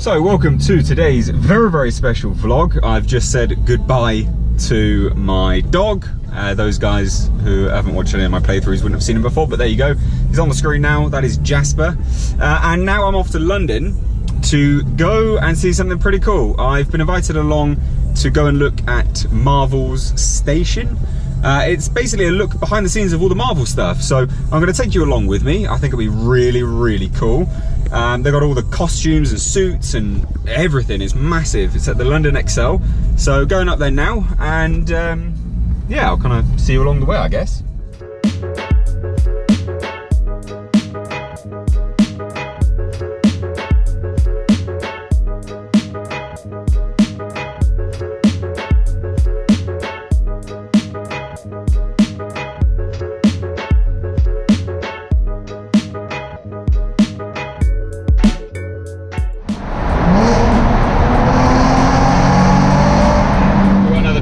So welcome to today's very special vlog. I've just said goodbye to my dog. Those guys who haven't watched any of my playthroughs wouldn't have seen him before, but there you go. He's on the screen now. That is Jasper. And now I'm off to London to go and see something pretty cool. I've been invited along to go and look at Marvel's station. It's basically a look behind the scenes of all the Marvel stuff. So I'm going to take you along with me. I think it'll be really cool. They've got all the costumes and suits and everything. It's massive. It's at the London XL. So going up there now, and yeah, I'll kind of see you along the way, I guess.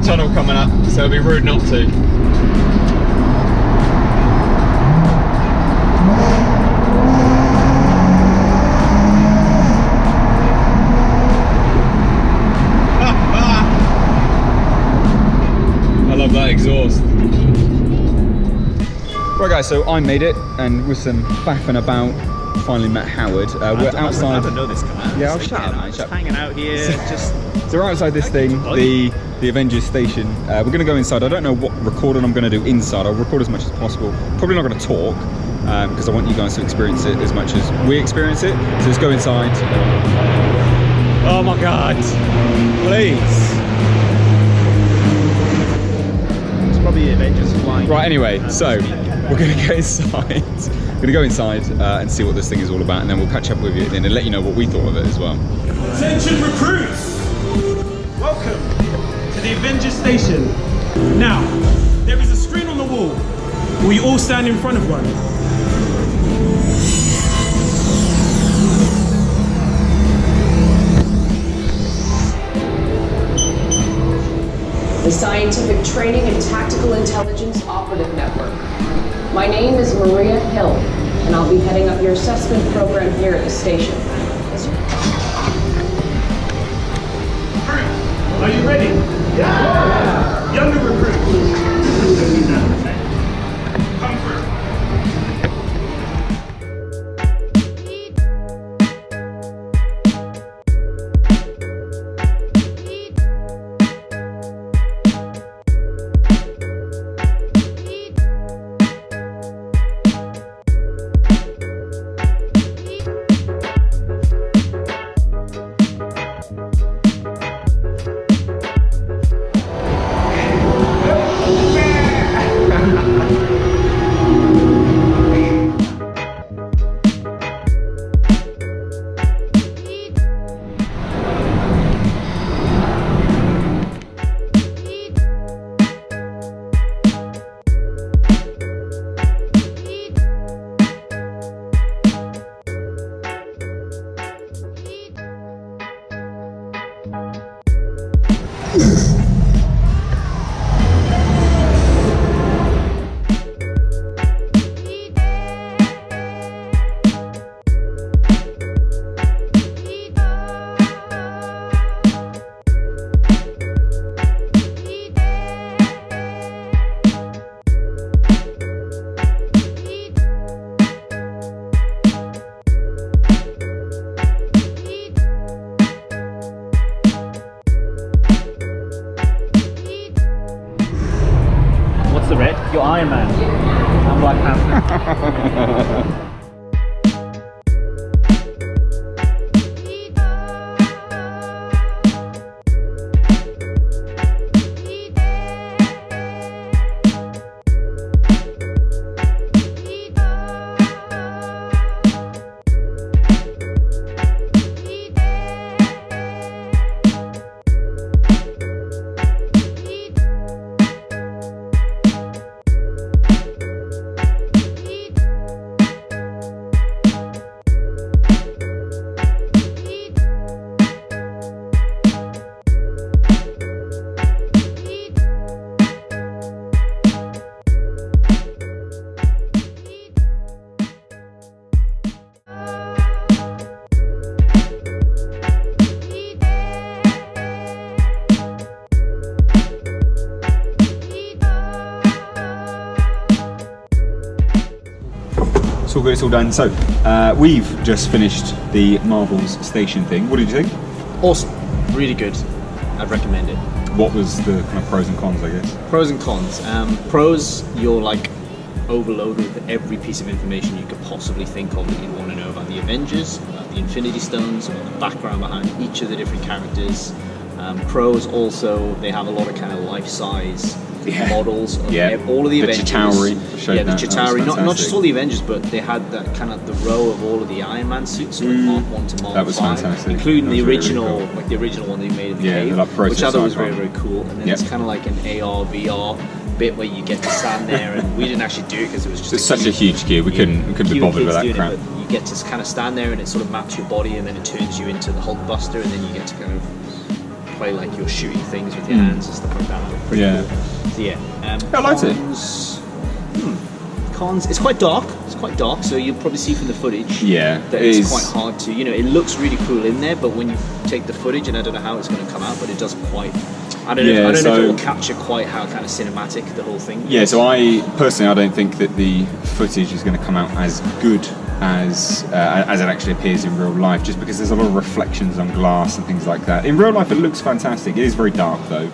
Tunnel coming up, so it'll be rude not to. I love that exhaust. Right guys, so I made it, and with some faffing about, finally met Howard. We're outside. I don't know this guy. Yeah, I'll shut up. I'm just hanging out here. So we're outside this thing, the Avengers station. We're going to go inside. I don't know what recording I'm going to do inside. I'll record as much as possible. Probably not going to talk because I want you guys to experience it as much as we experience it. So let's go inside. Oh my God! Please. It's probably the Avengers flying. Right. Anyway, so we're going to go inside. We're going to go inside and see what this thing is all about, and then we'll catch up with you and let you know what we thought of it as well. Attention recruits! Welcome to the Avengers Station. Now, there is a screen on the wall. Will you all stand in front of one? The Scientific Training and Tactical Intelligence Operative Network. My name is Maria Hill, and I'll be heading up your assessment program here at the station. Are you ready? Yeah! Younger recruits. Come through. What's the red? You're Iron Man. I'm Black Panther. It's all good, it's all done. So, we've just finished the Marvel's Station thing. What did you think? Awesome, really good. I'd recommend it. What was the kind of pros and cons, I guess? Pros and cons. Pros, you're like overloaded with every piece of information you could possibly think of that you'd want to know about the Avengers, about the Infinity Stones, about the background behind each of the different characters. Pros also, they have a lot of kind of life-size models of all of the Avengers. Chitauri showed the Chitauri. Not just all the Avengers, but they had that kind of the row of all of the Iron Man suits, so like Mark 1 to Mark 5. That was fantastic. Including the original, really cool. like the original one they made in the cave, like which I thought was very, very cool. And then it's kind of like an AR, VR bit where you get to stand there, and we didn't actually do it because it was just it's such a huge queue. We couldn't be bothered with that crap. You get to kind of stand there, and it sort of maps your body, and then it turns you into the Hulkbuster, and then you get to kind of play like you're shooting things with your hands and stuff like that. Pretty cool. So I liked it. Cons. It's quite dark. It's quite dark, so you'll probably see from the footage. That it's quite hard to. It looks really cool in there, but when you take the footage, and I don't know how it's going to come out, but it doesn't quite. I don't know if it will capture quite how kind of cinematic the whole thing is. Yeah, so I don't think that the footage is going to come out as good as it actually appears in real life, just because there's a lot of reflections on glass and things like that. In real life, it looks fantastic. It is very dark, though.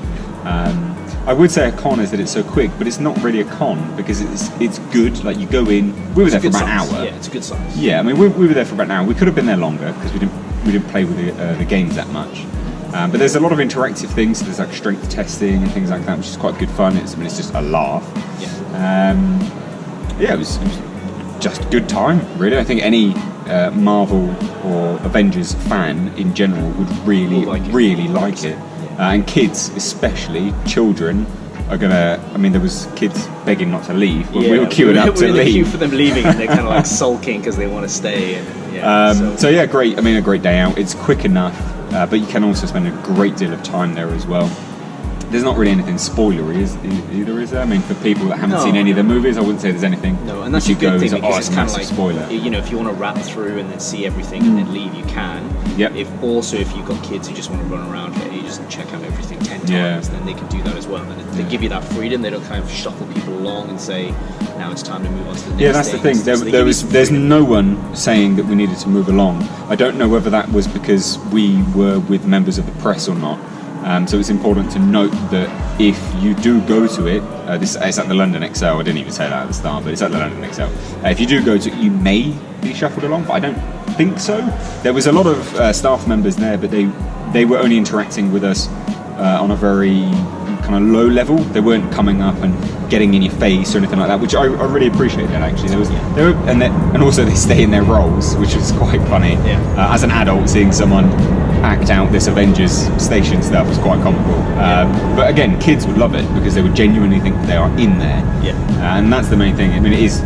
I would say a con is that it's so quick, but it's not really a con because it's good. Like, you go in. We were there for about an hour. Yeah, it's a good size. Yeah, I mean, we were there for about an hour. We could have been there longer because we didn't play with the games that much. But there's a lot of interactive things. So there's like strength testing and things like that, which is quite good fun. It's just a laugh. Yeah. It was just a good time, really. I think any Marvel or Avengers fan in general would really like it. And kids, especially children, are gonna. I mean, there was kids begging not to leave. We were queuing up to leave. We're in the queue for them leaving, and they're kind of like sulking because they want to stay. And, so yeah, great. I mean, a great day out. It's quick enough, but you can also spend a great deal of time there as well. There's not really anything spoilery either, is there? I mean, for people that haven't seen any of the movies, I wouldn't say there's anything. No, and that's a good thing because it's kind of like spoiler. If you want to wrap through and then see everything and then leave, you can. Yep. If you've got kids who just want to run around here, you just check out everything 10 times, then they can do that as well. And they give you that freedom. They don't kind of shuffle people along and say, now it's time to move on to the next. Yeah, that's the thing. There's no one saying that we needed to move along. I don't know whether that was because we were with members of the press or not. So it's important to note that if you do go to it, it's at the London XL. I didn't even say that at the start, but it's at the London XL. If you do go to it, you may be shuffled along, but I don't think so. There was a lot of staff members there, but they were only interacting with us on a very kind of low level. They weren't coming up and getting in your face or anything like that, which I really appreciated. Actually, and also they stay in their roles, which is quite funny. As an adult, seeing someone act out this Avengers Station stuff was quite comical. But again, kids would love it because they would genuinely think they are in there. And that's the main thing. I mean, it's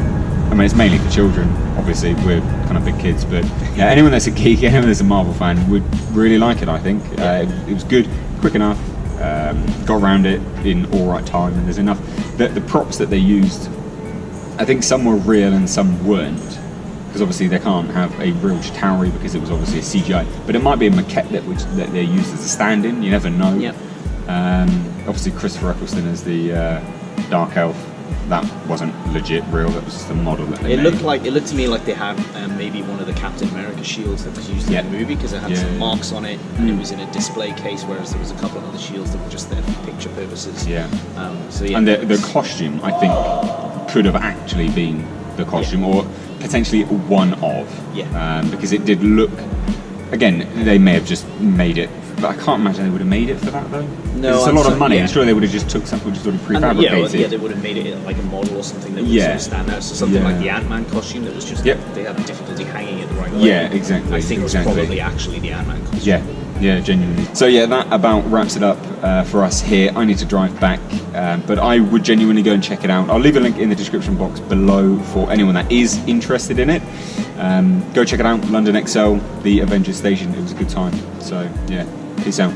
mainly for children. Obviously, we're kind of big kids, but anyone that's a geek, anyone that's a Marvel fan would really like it. I think it was good, quick enough. Got around it in all right time, and there's enough. The props that they used, I think some were real and some weren't. Because obviously they can't have a real Chitauri because it was obviously a CGI, but it might be a maquette that they used as a stand-in. You never know. Obviously Christopher Eccleston as the Dark Elf, that wasn't legit real. That was just a model that they made. It looked to me like they had maybe one of the Captain America shields that was used in the movie because it had some marks on it, and it was in a display case, whereas there was a couple of other shields that were just there for picture purposes. And the costume, I think, could have actually been the costume, or potentially one of, because it did look. Again, they may have just made it, but I can't imagine they would have made it for that though. No, it's a lot of money. I'm sure they would have just took something just sort of prefabricated. They would have made it like a model or something that would sort of stand out. So something like the Ant-Man costume that was just they had difficulty hanging it the right way. Yeah, exactly. I think it was probably actually the Ant-Man costume. Yeah, genuinely. So yeah, that about wraps it up for us here. I need to drive back, but I would genuinely go and check it out. I'll leave a link in the description box below for anyone that is interested in it. Go check it out, London XL, the Avengers Station. It was a good time. So yeah, peace out.